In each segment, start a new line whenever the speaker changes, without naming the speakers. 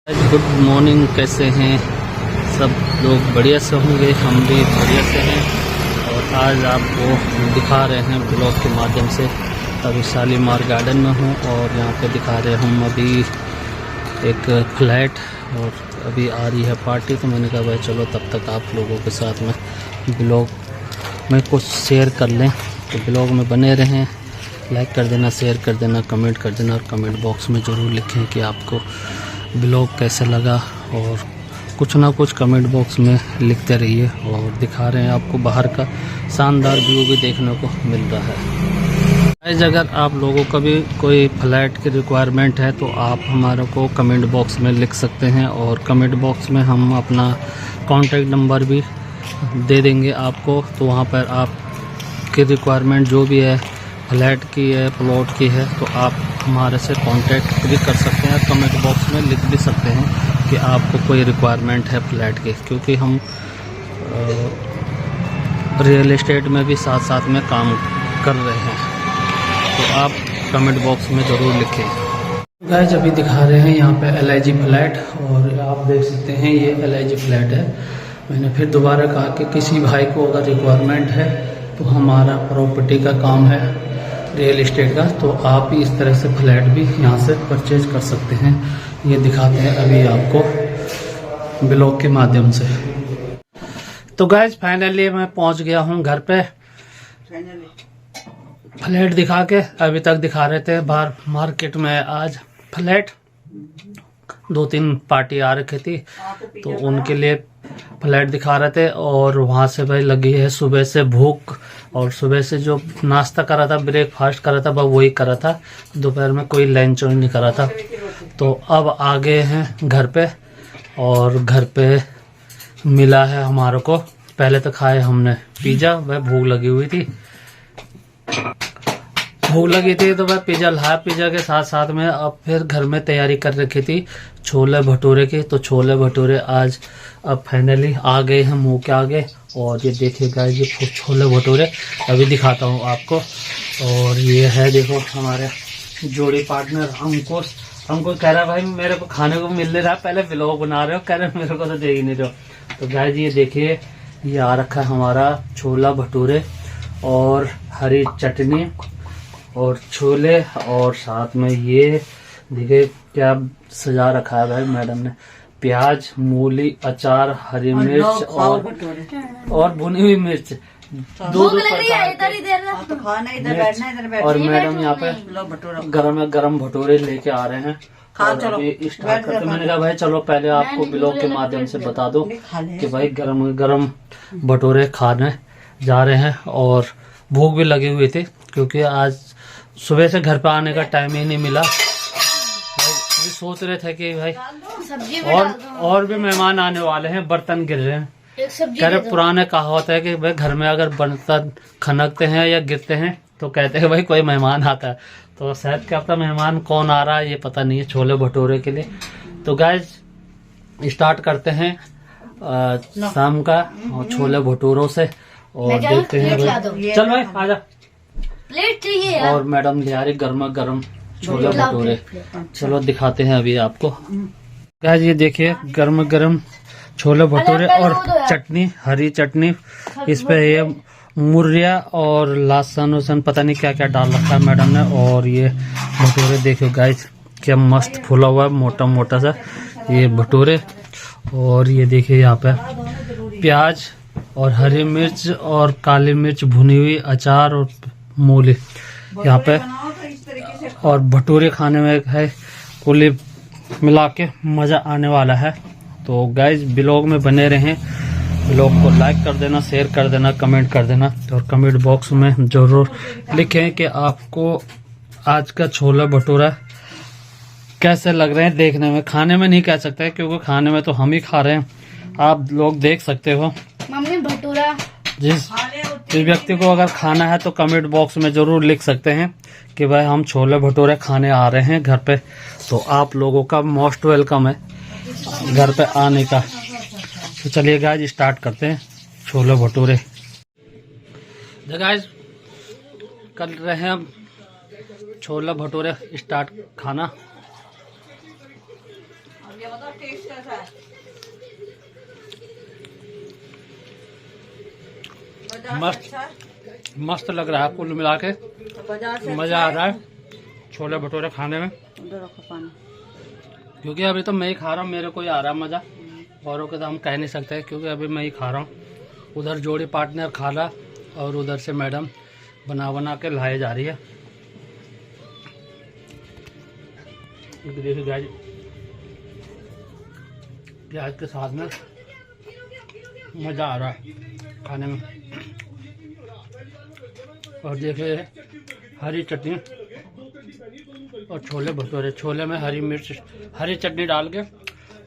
Good morning. कैसे हैं सब लोग? बढ़िया से होंगे, हम भी बढ़िया से हैं। और आज आपको दिखा रहे हैं ब्लॉग के माध्यम से। अभी शालीमार गार्डन में हूँ और यहाँ पे दिखा रहे हम अभी एक फ्लैट, और अभी आ रही है पार्टी। तो मैंने कहा भाई चलो तब तक आप लोगों के साथ में ब्लॉग में कुछ शेयर कर लें। तो ब्लॉग में बने रहें, लाइक कर देना, शेयर कर देना, कमेंट कर देना, और कमेंट बॉक्स में ज़रूर लिखें कि आपको ब्लॉग कैसा लगा। और कुछ ना कुछ कमेंट बॉक्स में लिखते रहिए। और दिखा रहे हैं आपको बाहर का शानदार व्यू भी देखने को मिल रहा है। गाइस, अगर आप लोगों का भी कोई फ्लैट की रिक्वायरमेंट है तो आप हमारे को कमेंट बॉक्स में लिख सकते हैं, और कमेंट बॉक्स में हम अपना कॉन्टैक्ट नंबर भी दे देंगे आपको। तो वहाँ पर आपकी रिक्वायरमेंट जो भी है, फ्लैट की है, प्लॉट की है, तो आप हमारे से कांटेक्ट भी कर सकते हैं। कमेंट बॉक्स में लिख भी सकते हैं कि आपको कोई रिक्वायरमेंट है फ्लैट की, क्योंकि हम रियल एस्टेट में भी साथ साथ में काम कर रहे हैं। तो आप कमेंट बॉक्स में ज़रूर लिखें। गाइस, अभी दिखा रहे हैं यहाँ पे LIG फ्लैट, और आप देख सकते हैं ये LIG फ्लैट है। मैंने फिर दोबारा कहा कि किसी भाई को अगर रिक्वायरमेंट है तो हमारा प्रॉपर्टी का काम है, रियल एस्टेट का, तो आप भी इस तरह से फ्लैट भी यहाँ से परचेज कर सकते हैं। ये दिखाते हैं अभी आपको ब्लॉग के माध्यम से। तो गाइस, फाइनली मैं पहुँच गया हूँ घर पे। फ्लैट दिखा के अभी तक दिखा रहे थे बाहर मार्केट में। आज फ्लैट 2-3 पार्टी आ रखी थी, तो उनके लिए फ्लैट दिखा रहे थे। और वहाँ से भाई लगी है सुबह से भूख, और सुबह से जो नाश्ता करा था, ब्रेकफास्ट करा था, वह वही करा था। दोपहर में कोई लंच नहीं करा था। तो अब आ गए हैं घर पे, और घर पे मिला है हमारे को। पहले तो खाए हमने पिज़्ज़ा, वह भूख लगी हुई थी, तो वह पिज़्ज़ा लाया। पिज़्ज़ा के साथ साथ में अब फिर घर में तैयारी कर रखी थी छोले भटूरे की। तो छोले भटूरे आज अब फाइनली आ गए हैं मुंह के आगे। और ये देखिए गाइस, ये छोले भटूरे अभी दिखाता हूँ आपको। और ये है देखो हमारे जोड़ी पार्टनर हमको कह रहा भाई मेरे को खाने को मिल नहीं रहा, पहले व्लॉग बना रहे हो, कह रहे मेरे को तो दे ही नहीं रहे हो। तो गाइस, ये देखिए, ये आ रखा है हमारा छोला भटूरे और हरी चटनी और छोले, और साथ में ये देखिए क्या सजा रखा है भाई मैडम ने। प्याज, मूली, अचार, हरी मिर्च और भुनी हुई मिर्च, दो और मैडम यहाँ पे गरम भटूरे लेके आ रहे हैं। और अभी स्टार्ट करते। मैंने कहा भाई चलो पहले आपको ब्लॉग के माध्यम से बता दो कि भाई गरम भटूरे खाने जा रहे हैं। और भूख भी लगी हुई थी, क्योंकि आज सुबह से घर पे आने का टाइम ही नहीं मिला। भाई सोच रहे थे कि भाई और भी मेहमान आने वाले हैं, बर्तन गिर रहे हैं। कह रहे पुराने कहावत है कि भाई घर में अगर बर्तन खनकते हैं या गिरते हैं तो कहते हैं भाई कोई मेहमान आता है। तो शायद क्या पता मेहमान कौन आ रहा है ये पता नहीं है छोले भटूरे के लिए। तो गाइस, स्टार्ट करते हैं शाम का छोले भटूरों से, और देखते हैं भाई। चल भाई आजा, प्लेट चाहिए। और मैडम ले आ रही गर्मा गर्म छोले भटूरे। चलो दिखाते हैं अभी आपको। गाइस, ये देखिए गर्म गर्म छोले भटूरे और चटनी, हरी चटनी। इस पे ये मुर्रिया और लहसुन वसन पता नहीं क्या क्या डाल रखा है मैडम ने। और ये भटूरे देखियो गाइस, क्या मस्त फुला हुआ है, मोटा मोटा सा ये भटूरे। और ये देखिए यहाँ पे प्याज और हरी मिर्च और काली मिर्च भुनी हुई, अचार और मूली यहाँ पे। और भटूरे खाने में है कुली मिला के मज़ा आने वाला है। तो गाइज, ब्लॉग में बने रहें। ब्लॉग को लाइक कर देना, शेयर कर देना, कमेंट कर देना, और कमेंट बॉक्स में ज़रूर लिखें कि आपको आज का छोला भटूरा कैसे लग रहे हैं देखने में। खाने में नहीं कह सकते क्योंकि खाने में तो हम ही खा रहे हैं, आप लोग देख सकते हो।
मम्मी भटूरा
जिस व्यक्ति को अगर खाना है तो कमेंट बॉक्स में ज़रूर लिख सकते हैं कि भाई हम छोले भटूरे खाने आ रहे हैं घर पे। तो आप लोगों का मोस्ट वेलकम है घर पे आने का। तो चलिए गाइस, स्टार्ट करते हैं छोले भटूरे। गाइस, कर रहे हैं हम छोले भटूरे स्टार्ट खाना।
ये बताओ टेस्ट कैसा है?
मस्त मस्त लग रहा है कुल मिला के। मजा आ रहा है छोले भटूरे खाने में, क्योंकि अभी तो मैं ही खा रहा हूँ, मेरे को ही आ रहा है मजा। औरों के तो हम कह नहीं सकते क्योंकि अभी मैं ही खा रहा हूँ। उधर जोड़ी पार्टनर खा रहा और उधर से मैडम बना के लाए जा रही है। देखिए गाइस, प्याज के साथ में मज़ा आ रहा है खाने में। और देखिए हरी चटनी और छोले भटूरे, छोले में हरी मिर्च हरी चटनी डाल के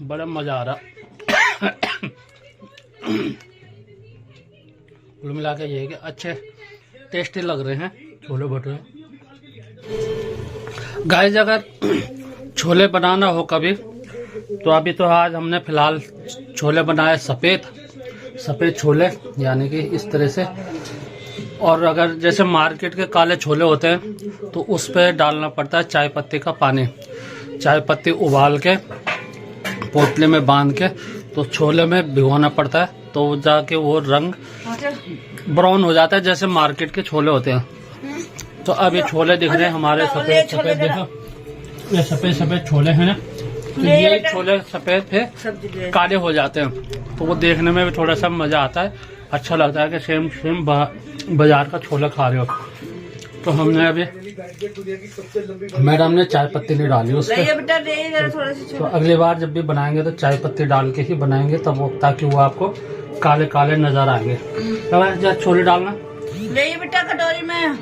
बड़ा मज़ा आ रहा। कुल मिला के ये है कि अच्छे टेस्टी लग रहे हैं छोले भटूरे। गाइस अगर छोले बनाना हो कभी तो अभी तो आज हमने फिलहाल छोले बनाए सफ़ेद छोले, यानी कि इस तरह से। और अगर जैसे मार्केट के काले छोले होते हैं तो उस पर डालना पड़ता है चाय पत्ती का पानी, चाय पत्ती उबाल के पोटली में बांध के तो छोले में भिगोना पड़ता है, तो जाके वो रंग ब्राउन हो जाता है जैसे मार्केट के छोले होते हैं। तो अब ये छोले दिख रहे हैं हमारे सफ़ेद, देखो ये सफ़ेद छोले हैं ना, तो ये छोले सफ़ेद थे काले हो जाते हैं, तो वो देखने में भी थोड़ा सा मज़ा आता है, अच्छा लगता है कि सेम बाजार का छोला खा रहे हो। तो हमने अभी मैडम ने चाय पत्ती नहीं डाली उस पर, तो अगली बार जब भी बनाएंगे तो चाय पत्ती डाल के ही बनाएंगे, तब वो ताकि वो आपको काले काले नजर आएंगे। तो छोले डालना
बेटा कटोरी में।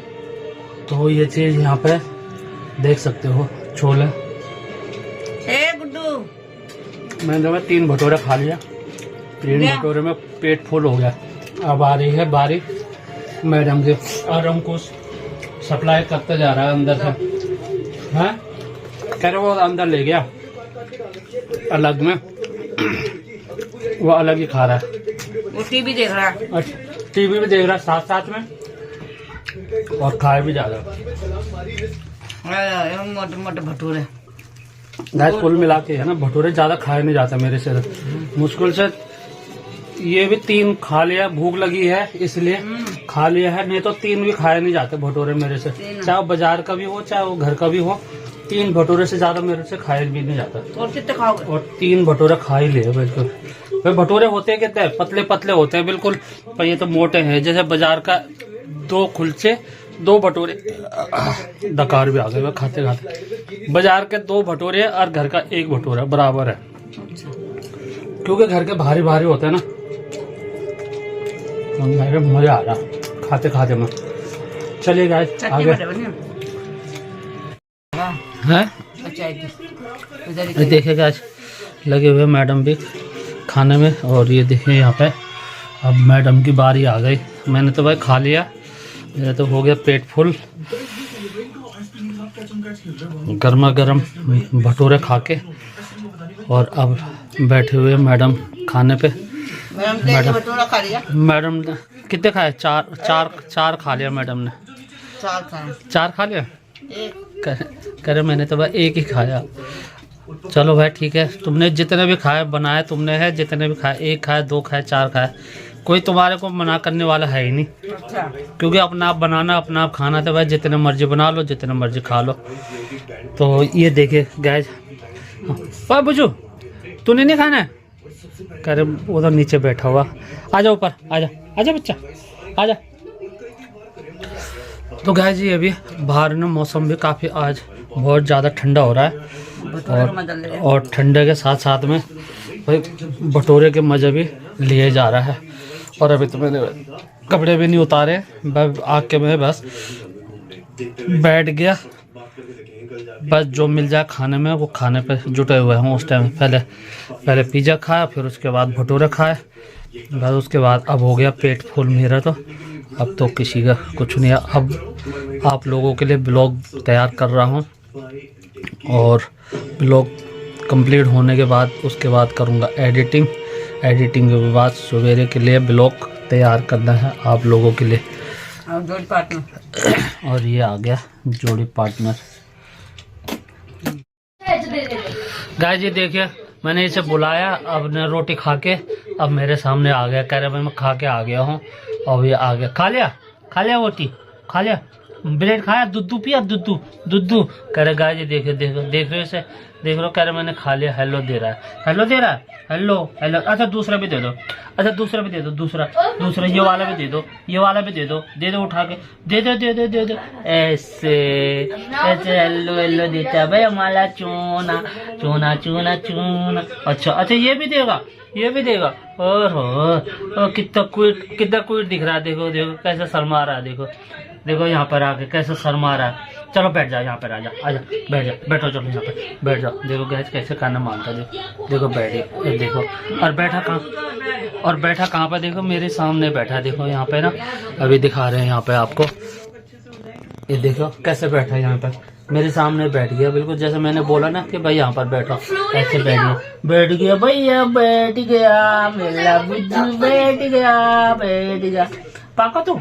तो ये चीज यहाँ पे देख सकते हो छोले।
गुड्डू
मैंने 3 भटूरे खा लिया, 3 भटूरे में पेट फुल हो गया। अब आ रही है बारी मैडम की और हमको सप्लाई करते जा रहा है अंदर से। हैं कह रहे वो अंदर ले गया अलग में, वो अलग ही खा रहा है,
वो टीवी देख रहा है।
टीवी भी देख रहा है साथ में और खाए भी जा रहा है।
मोटे भटूरे
गाइस कुल मिला के है ना, भटूरे ज्यादा खाए नहीं जाते मेरे से, मुश्किल से ये भी 3 खा लिया, भूख लगी है इसलिए खा लिया है, नहीं तो 3 भी खाए नहीं जाते भटूरे मेरे से, चाहे वो बाजार का भी हो चाहे वो घर का भी हो। 3 भटूरे से ज्यादा मेरे से खाए भी नहीं जाता।
और कितने खाओगे? और
3 भटूरे खा ही लिए बिल्कुल। वे भटूरे होते हैं कितने पतले पतले होते हैं बिल्कुल, पर ये तो मोटे हैं जैसे बाजार का 2 कुलचे 2 भटूरे। डकार भी आ गए खाते खाते। बाजार के 2 भटूरे और घर का 1 भटूरा बराबर है, क्योंकि घर के भारी भारी होते हैं ना। मजा आ रहा खाते खाते में। चलिए गाइस आगे है। देखिए गाइस लगे हुए मैडम भी खाने में, और ये देखिए यहाँ पे अब मैडम की बारी आ गई। मैंने तो भाई खा लिया, मेरा तो हो गया पेट फुल। गर्मा गर्म भटूरे खा के और अब बैठे हुए मैडम खाने पे। मैडम ने कितने खाए? 4 खा लिया मैडम ने। 4 खा लिया। कह रहे मैंने तो भाई 1 ही खाया। चलो भाई ठीक है, तुमने जितने भी खाए बनाए तुमने है, जितने भी खाए 1 खाए 2 खाए 4 खाए, कोई तुम्हारे को मना करने वाला है ही नहीं। क्योंकि अपना आप बनाना अपना आप खाना, तो भाई जितने मर्जी बना लो जितने मर्जी खा लो। तो ये देखिए गाइस, बुझू तूने नहीं खाना है? कह रहे वो तो नीचे बैठा हुआ। आजा ऊपर, आजा बच्चा आजा। तो गाइस जी अभी बाहर में मौसम भी काफ़ी आज बहुत ज़्यादा ठंडा हो रहा है, और ठंडे के साथ साथ में भाई भटूरे के मज़े भी लिए जा रहा है। और अभी तो मैंने कपड़े भी नहीं उतारे, आग के में बस बैठ गया, बस जो मिल जाए खाने में वो खाने पे जुटे हुए हैं उस टाइम। पहले पिज़्ज़ा खाया, फिर उसके बाद भटूरे खाए, बस उसके बाद अब हो गया पेट फुल मेरा। तो अब तो किसी का कुछ नहीं है। अब आप लोगों के लिए ब्लॉग तैयार कर रहा हूँ, और ब्लॉग कंप्लीट होने के बाद उसके बाद करूँगा एडिटिंग के बाद सवेरे के लिए ब्लॉग तैयार करना है आप लोगों के लिए।
जोड़ी पार्टनर
और ये आ गया जोड़ी पार्टनर। गाइस ये देखिए मैंने इसे बुलाया, अब ने रोटी खा के अब मेरे सामने आ गया, कह रहा भाई मैं खा के आ गया हूँ। अब ये आ गया, खा लिया रोटी, खा लिया, ब्रेड खाया, दूध पिया, दूध कह रहे गाय जी देख रहे इसे, देख लो, कह रहे मैंने खा लिया, हेलो दे रहा है, हेलो। अच्छा दूसरा भी दे दो, दूसरा ये वाला भी दे दो, उठा के दे दो ऐसे हेलो देता है भाई हमारा चूना। अच्छा ये भी देगा और कितना क्यूट दिख रहा है। देखो कैसे शर्मा रहा है, देखो यहाँ पर आके कैसे शर्मा रहा है। चलो बैठ जाओ, यहाँ पर आजा बैठो, चलो यहाँ पे बैठ जाओ। देखो गैस कैसे खाना मांगता है, देखो बैठे, देखो और बैठा कहाँ पर, देखो मेरे सामने बैठा, देखो यहाँ पे ना, अभी दिखा रहे हैं यहाँ पे आपको, ये देखो कैसे बैठा है यहाँ पर, मेरे सामने बैठ गया, बिल्कुल जैसे मैंने बोला ना कि भाई यहाँ पर बैठो, ऐसे बैठ गया भैया, बैठ गया मेरा बुद्धू, बैठ गया। पाका तो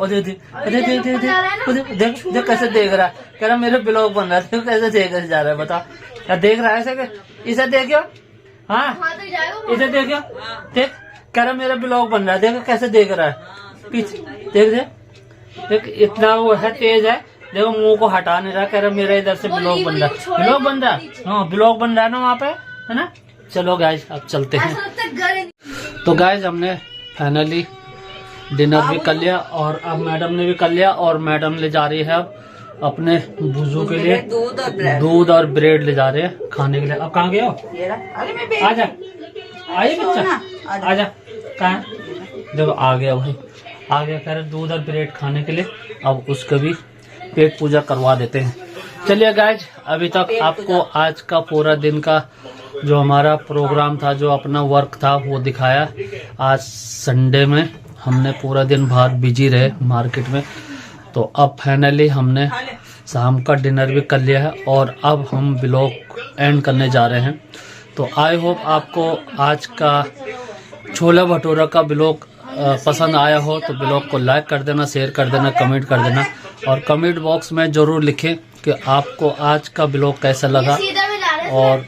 और देख कैसे देख रहा है, कह रहा मेरे ब्लॉग बन रहा है, देखो कैसे देख जा रहा है, बता क्या देख रहा है ऐसे, इसे देखियो, हाँ इसे देखियो, देख कह रहा मेरा ब्लॉग बन रहा है, देखो कैसे देख रहा है पीछे, देख इतना वो है, तेज है, देखो मुंह को हटा नहीं रहा, कह रहा मेरा इधर से ब्लॉग बन रहा है, हाँ ब्लॉग बन रहा है ना वहाँ पे, है ना। चलो गाइज अब चलते हैं। तो गाइज हमने फाइनली डिनर भी कर लिया और अब मैडम ने भी कर लिया, और मैडम ले जा रही है अब अपने बुजू के लिए दूध और ब्रेड ले जा रहे हैं खाने के लिए। अब कहाँ गए हो, आजा आइए बच्चा, आजा कहाँ, देखो आ गया भाई, आ गया, कह रहे दूध और ब्रेड खाने के लिए। अब उसका भी पेट पूजा करवा देते हैं। चलिए गाइज, अभी तक आपको आज का पूरा दिन का जो हमारा प्रोग्राम था, जो अपना वर्क था वो दिखाया। आज संडे में हमने पूरा दिन बाहर बिजी रहे मार्केट में, तो अब फाइनली हमने शाम का डिनर भी कर लिया है और अब हम ब्लॉग एंड करने जा रहे हैं। तो आई होप आपको आज का छोला भटूरा का ब्लॉग पसंद आया हो, तो ब्लॉग को लाइक कर देना, शेयर कर देना, कमेंट कर देना, और कमेंट बॉक्स में जरूर लिखें कि आपको आज का ब्लॉग कैसा लगा, और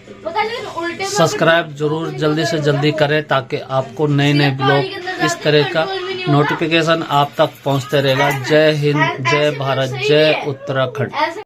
सब्सक्राइब जरूर जल्दी से जल्दी करें ताकि आपको नए नए ब्लॉग इस तरह का नोटिफिकेशन आप तक पहुंचते रहेगा। जय हिंद, जय भारत, जय उत्तराखंड।